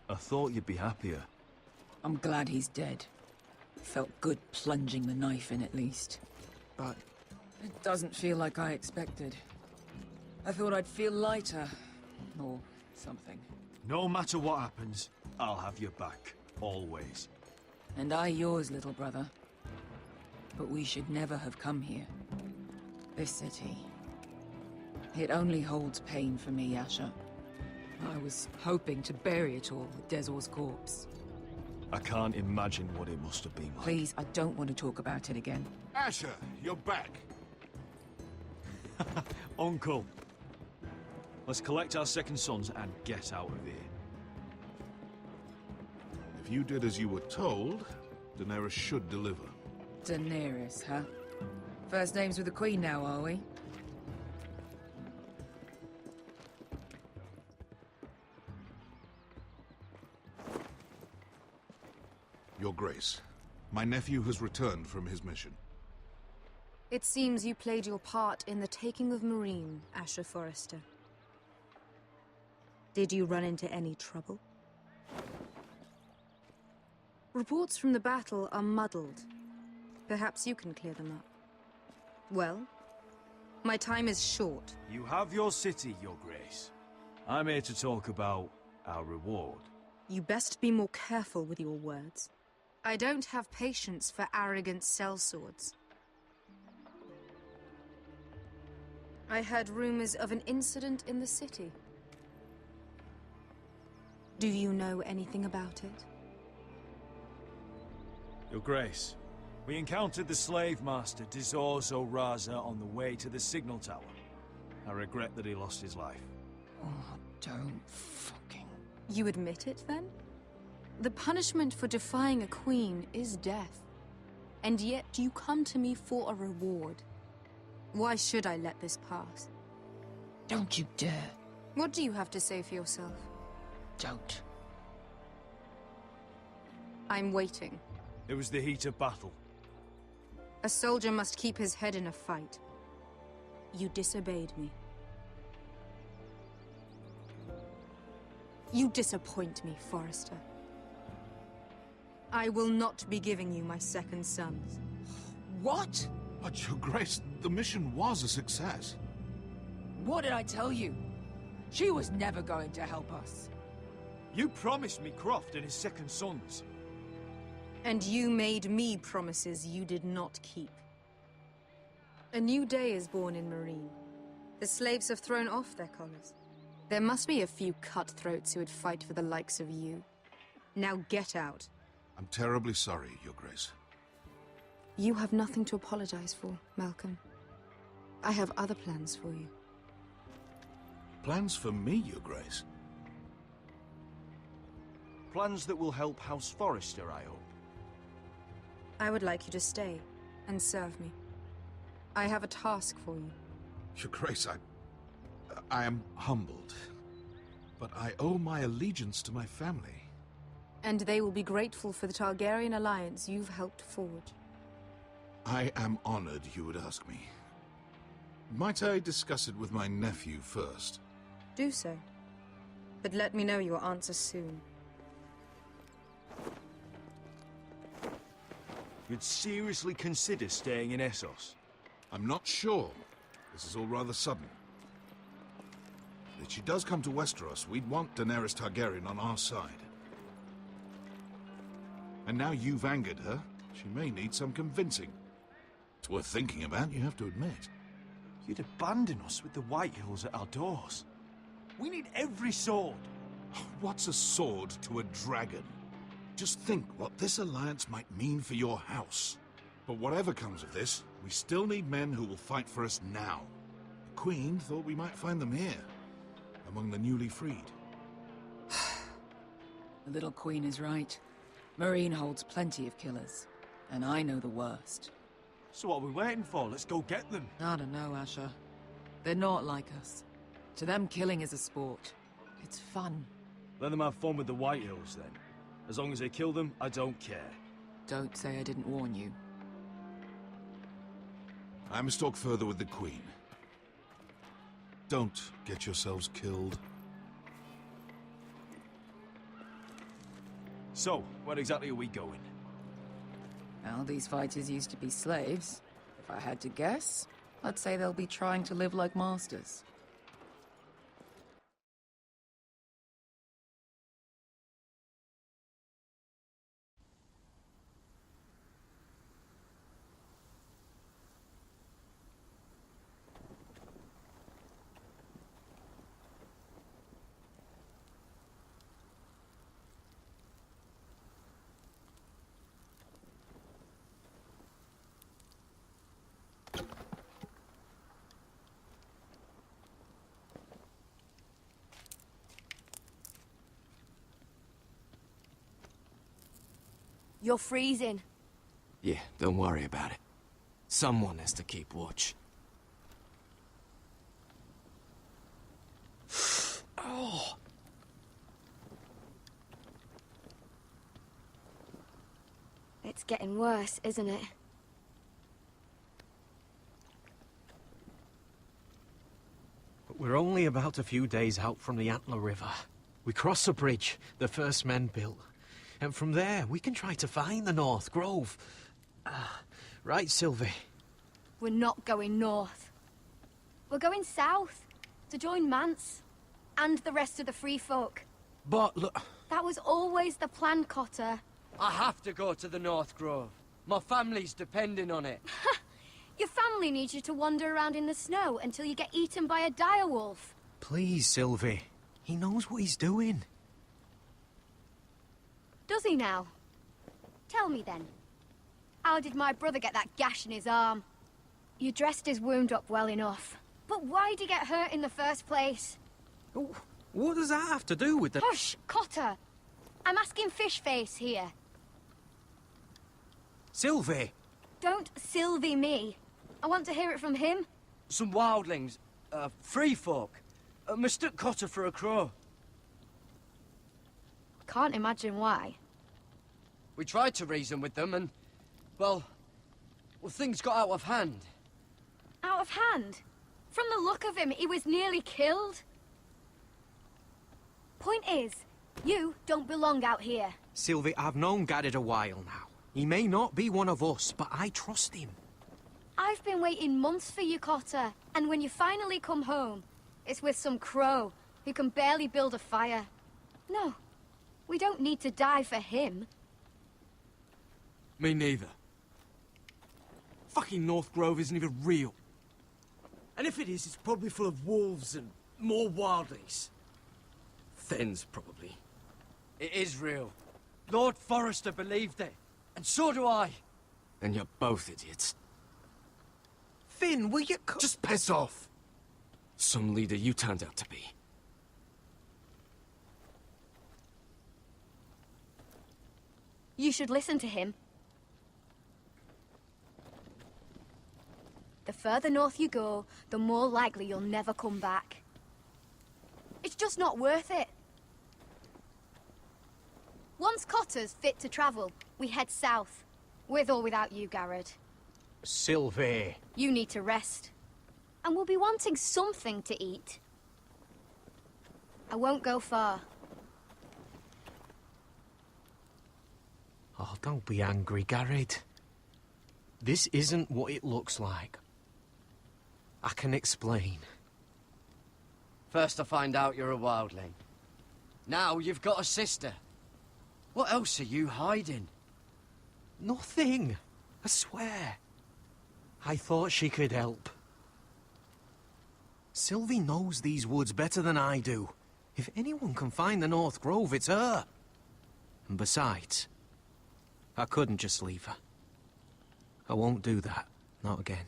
I thought you'd be happier. I'm glad he's dead. Felt good plunging the knife in at least. But it doesn't feel like I expected. I thought I'd feel lighter, or something. No matter what happens, I'll have your back. Always. And I yours, little brother. But we should never have come here. This city. It only holds pain for me, Asher. I was hoping to bury it all with Dezor's corpse. I can't imagine what it must have been like. Please, I don't want to talk about it again. Asher, you're back. Uncle. Let's collect our second sons and get out of here. If you did as you were told, Daenerys should deliver. Daenerys, huh? First names with the Queen now, are we? Your Grace, my nephew has returned from his mission. It seems you played your part in the taking of Meereen, Asher Forrester. Did you run into any trouble? Reports from the battle are muddled. Perhaps you can clear them up. Well, my time is short. You have your city, Your Grace. I'm here to talk about our reward. You best be more careful with your words. I don't have patience for arrogant sellswords. I heard rumors of an incident in the city. Do you know anything about it? Your Grace, we encountered the slave master Dizor Zoraza on the way to the signal tower. I regret that he lost his life. Oh, don't fucking... You admit it, then? The punishment for defying a queen is death. And yet you come to me for a reward. Why should I let this pass? Don't you dare. What do you have to say for yourself? Don't. I'm waiting. It was the heat of battle. A soldier must keep his head in a fight. You disobeyed me. You disappoint me, Forrester. I will not be giving you my second sons. What? But, Your Grace, the mission was a success. What did I tell you? She was never going to help us. You promised me Croft and his second sons. And you made me promises you did not keep. A new day is born in Meereen. The slaves have thrown off their collars. There must be a few cutthroats who would fight for the likes of you. Now get out. I'm terribly sorry, Your Grace. You have nothing to apologize for, Malcolm. I have other plans for you. Plans for me, Your Grace? Plans that will help House Forrester, I hope. I would like you to stay and serve me. I have a task for you. Your Grace, I am humbled. But I owe my allegiance to my family. And they will be grateful for the Targaryen alliance you've helped forge. I am honored you would ask me. Might I discuss it with my nephew first? Do so. But let me know your answer soon. You'd seriously consider staying in Essos? I'm not sure. This is all rather sudden. If she does come to Westeros, we'd want Daenerys Targaryen on our side. And now you've angered her, she may need some convincing. It's worth thinking about, you have to admit. You'd abandon us with the White Hills at our doors. We need every sword. What's a sword to a dragon? Just think what this alliance might mean for your house. But whatever comes of this, we still need men who will fight for us now. The Queen thought we might find them here, among the newly freed. The little Queen is right. Meereen holds plenty of killers, and I know the worst. So what are we waiting for? Let's go get them. I don't know, Asher. They're not like us. To them, killing is a sport. It's fun. Let them have fun with the White Hills, then. As long as they kill them, I don't care. Don't say I didn't warn you. I must talk further with the Queen. Don't get yourselves killed. So, where exactly are we going? Well, these fighters used to be slaves. If I had to guess, I'd say they'll be trying to live like masters. You're freezing. Yeah, don't worry about it. Someone has to keep watch. Oh! It's getting worse, isn't it? But we're only about a few days out from the Antler River. We cross a bridge the first men built. And from there, we can try to find the North Grove. Right, Sylvie? We're not going north. We're going south, to join Mance, and the rest of the free folk. But look... That was always the plan, Cotter. I have to go to the North Grove. My family's depending on it. Your family needs you to wander around in the snow until you get eaten by a direwolf. Please, Sylvie. He knows what he's doing. Does he now? Tell me then. How did my brother get that gash in his arm? You dressed his wound up well enough. But why'd he get hurt in the first place? Oh, what does that have to do with the... Hush, Cotter! I'm asking Fishface here. Sylvie! Don't Sylvie me. I want to hear it from him. Some wildlings, free folk, mistook Cotter for a crow. Can't imagine why. We tried to reason with them and, well, things got out of hand. Out of hand? From the look of him, he was nearly killed. Point is, you don't belong out here. Sylvie, I've known Garrett a while now. He may not be one of us, but I trust him. I've been waiting months for you, Cotter. And when you finally come home, it's with some crow who can barely build a fire. No, we don't need to die for him. Me neither. Fucking North Grove isn't even real. And if it is, it's probably full of wolves and more wildlings. Thens, probably. It is real. Lord Forrester believed it, and so do I. And you're both idiots. Finn, will you Just piss off! Some leader you turned out to be. You should listen to him. The further north you go, the more likely you'll never come back. It's just not worth it. Once Cotter's fit to travel, we head south. With or without you, Garrett. Sylvie. You need to rest. And we'll be wanting something to eat. I won't go far. Oh, don't be angry, Garrett. This isn't what it looks like. I can explain. First I find out you're a wildling. Now you've got a sister. What else are you hiding? Nothing. I swear. I thought she could help. Sylvie knows these woods better than I do. If anyone can find the North Grove, it's her. And besides, I couldn't just leave her. I won't do that. Not again.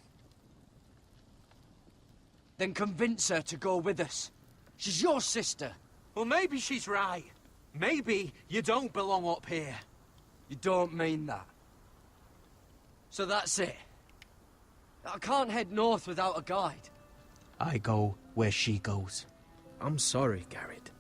Then convince her to go with us. She's your sister. Well, maybe she's right. Maybe you don't belong up here. You don't mean that. So that's it. I can't head north without a guide. I go where she goes. I'm sorry, Garrett.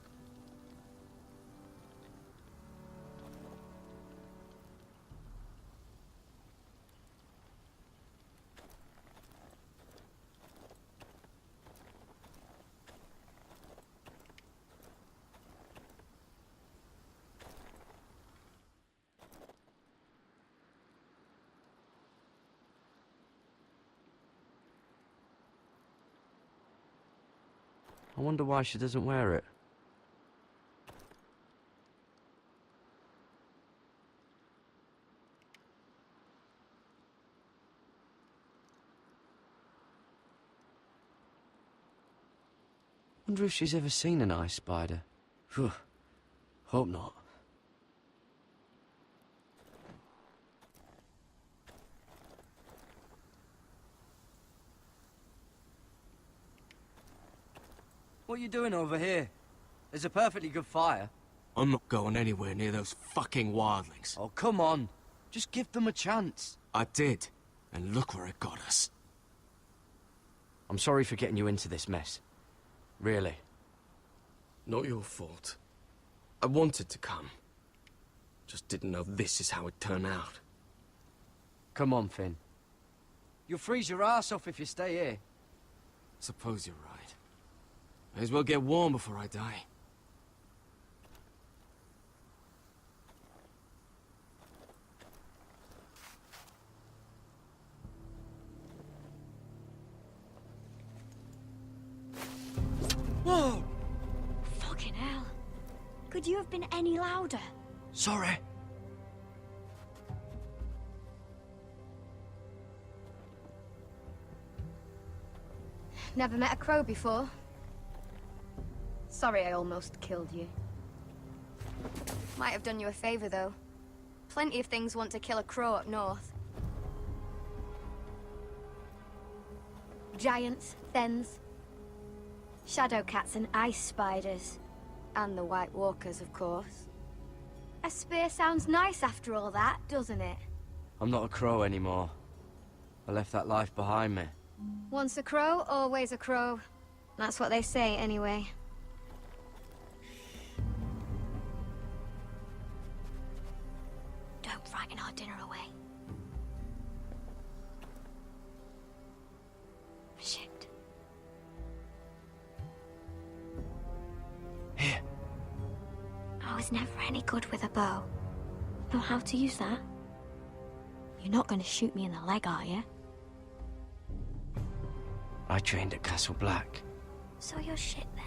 I wonder why she doesn't wear it. Wonder if she's ever seen an ice spider. Phew. Hope not. What are you doing over here? There's a perfectly good fire. I'm not going anywhere near those fucking wildlings. Oh, come on. Just give them a chance. I did, and look where it got us. I'm sorry for getting you into this mess. Really. Not your fault. I wanted to come. Just didn't know this is how it'd turn out. Come on, Finn. You'll freeze your ass off if you stay here. Suppose you're right. May as well get warm before I die. Whoa! Fucking hell. Could you have been any louder? Sorry. Never met a crow before. Sorry I almost killed you. Might have done you a favor, though. Plenty of things want to kill a crow up north. Giants, thens, shadow cats and ice spiders. And the White Walkers, of course. A spear sounds nice after all that, doesn't it? I'm not a crow anymore. I left that life behind me. Once a crow, always a crow. That's what they say, anyway. Don't frighten our dinner away. Shit. Here. I was never any good with a bow. Know how to use that? You're not going to shoot me in the leg, are you? I trained at Castle Black. So you're shit then.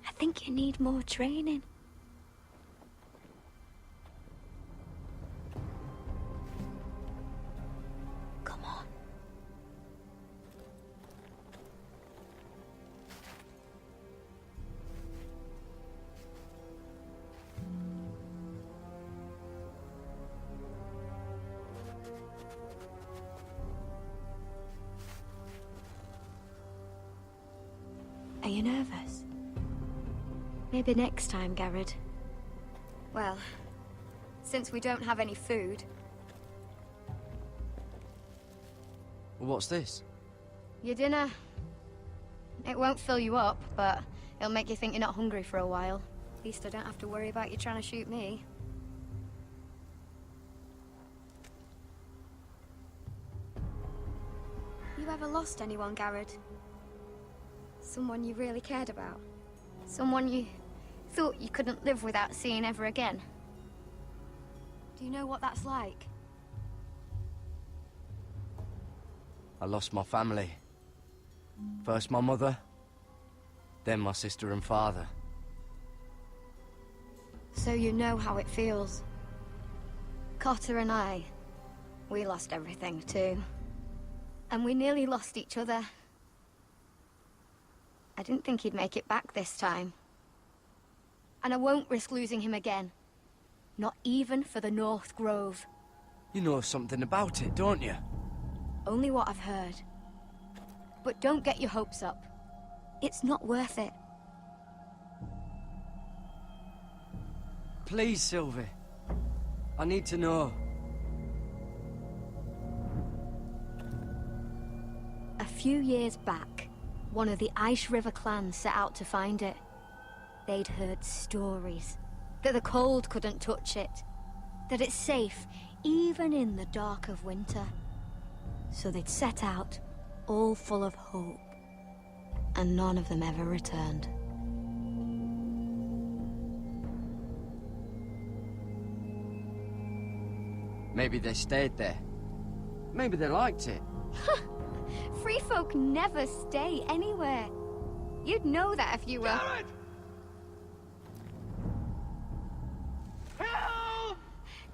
I think you need more training. Come on. Are you nervous? Maybe next time, Garrett. Well, since we don't have any food... What's this? Your dinner. It won't fill you up, but it'll make you think you're not hungry for a while. At least I don't have to worry about you trying to shoot me. You ever lost anyone, Garrett? Someone you really cared about? Someone you thought you couldn't live without seeing ever again? Do you know what that's like? I lost my family. First my mother, then my sister and father. So you know how it feels. Cotter and I, we lost everything too. And we nearly lost each other. I didn't think he'd make it back this time. And I won't risk losing him again. Not even for the North Grove. You know something about it, don't you? Only what I've heard. But don't get your hopes up. It's not worth it. Please, Sylvie. I need to know. A few years back, one of the Ice River clans set out to find it. They'd heard stories that the cold couldn't touch it, that it's safe even in the dark of winter. So they'd set out, all full of hope, and none of them ever returned. Maybe they stayed there. Maybe they liked it. Free folk never stay anywhere. You'd know that if you were... Jared! Help!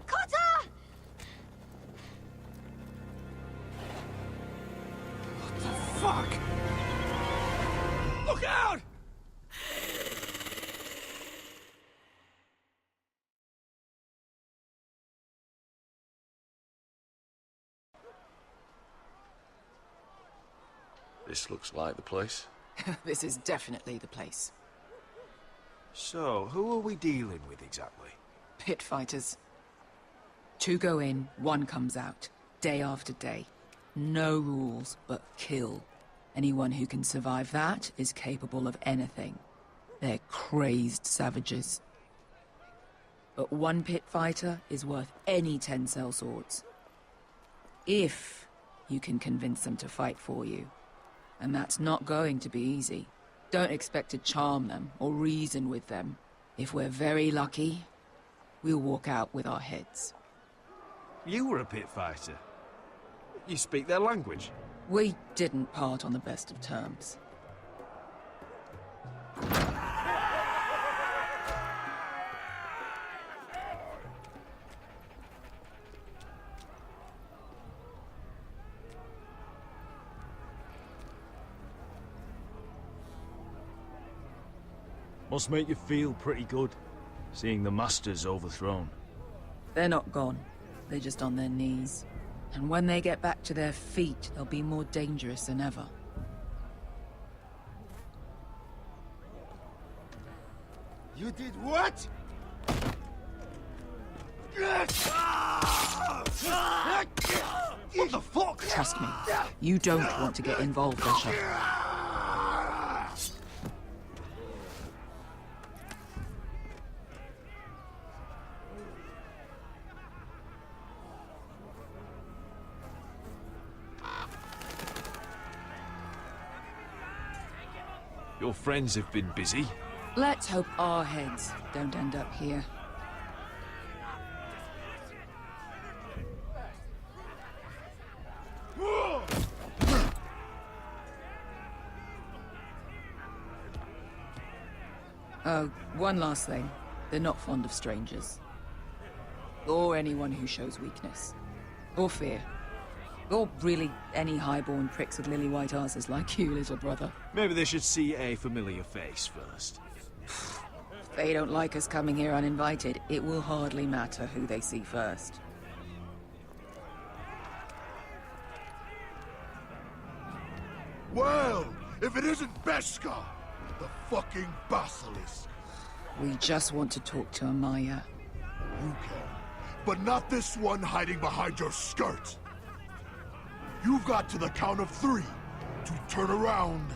Cotter! What the fuck? Look out! This looks like the place. This is definitely the place. So, who are we dealing with exactly? Pit fighters. 2 go in, 1 comes out. Day after day. No rules, but kill. Anyone who can survive that is capable of anything. They're crazed savages. But 1 pit fighter is worth any 10 sellswords. If you can convince them to fight for you. And that's not going to be easy. Don't expect to charm them or reason with them. If we're very lucky, we'll walk out with our heads. You were a pit fighter. You speak their language. We didn't part on the best of terms. Must make you feel pretty good, seeing the Masters overthrown. They're not gone. They're just on their knees. And when they get back to their feet, they'll be more dangerous than ever. You did what? What the fuck? Trust me, you don't want to get involved, Asher. Your friends have been busy. Let's hope our heads don't end up here. Oh, one last thing. They're not fond of strangers. Or anyone who shows weakness. Or fear. Or really any highborn pricks with lily-white asses like you, little brother. Maybe they should see a familiar face first. If they don't like us coming here uninvited, it will hardly matter who they see first. Well, if it isn't Beskar, the fucking basilisk. We just want to talk to Amaya. You can, but not this one hiding behind your skirt. You've got to the count of 3 to turn around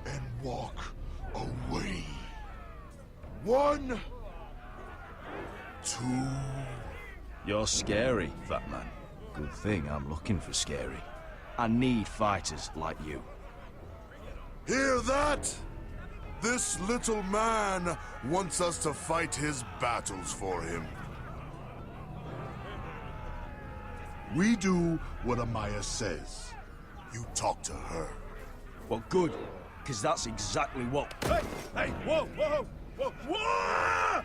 and walk away. 1, 2... You're scary, fat man. Good thing I'm looking for scary. I need fighters like you. Hear that? This little man wants us to fight his battles for him. We do what Amaya says. You talk to her. Well, good, because that's exactly what... Hey! Hey! Whoa! Whoa! Whoa! Whoa!